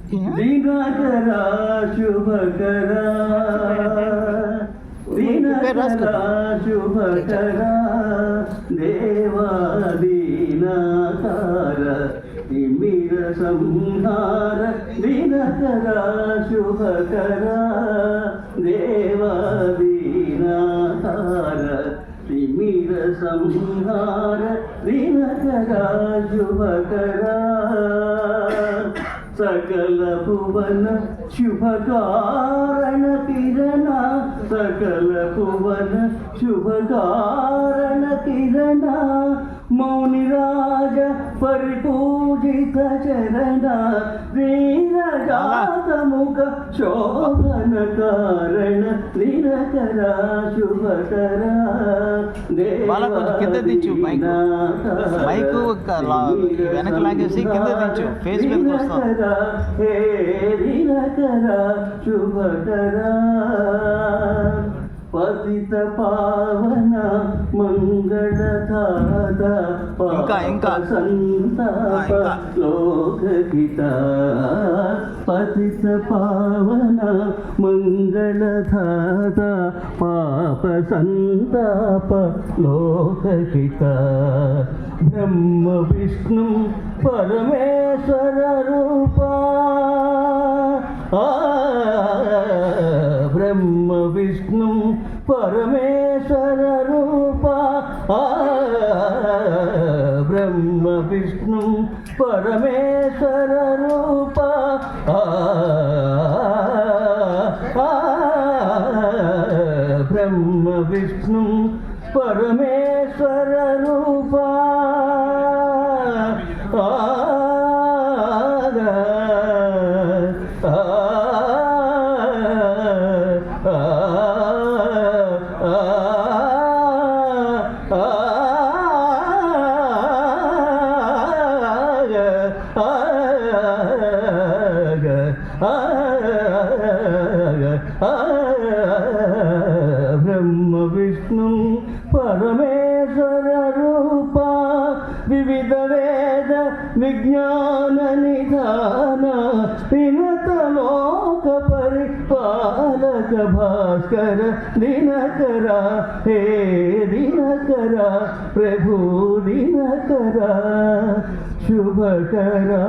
दिनकरा शुभकरा दिनकरा शुभकरा देवादीनाकार तिमिर संहार दिनकरा शुभकरा देवादीनाकार तिमिर संहार दिनकरा शुभकरा सकल भुवन शुभकारण किरण सकल भुवन शुभकारण किरण मौनिराज परिपूजित चरण वीरजात मुख शोभन कारण दिनकरा शुभकरा కింద దించు మైకు వెనక లాగేసి కింద దించు ఫేస్ మీదకి వస్తాం दिनकरा शुभकरा पतित पावन मंगलधाता ఇంకా संताप लोकहिता पतित पावन मंगलधाता पाप संताप लोकहिता ब्रह्म विष्णु परमेश्वर रूपा ब्रह्म विष्णु परमेश्वर रूपा ब्रह्म विष्णु परमेश्वर रूपा ब्रह्म विष्णु परमेश्वर रूपा ब्रह्म विष्णु परमेश्वर रूपा विविध वेद विज्ञान निधान विनत लोक परिपालक भास्कर दिनकरा हे दिनकरा प्रभु दिनकरा शुभकरा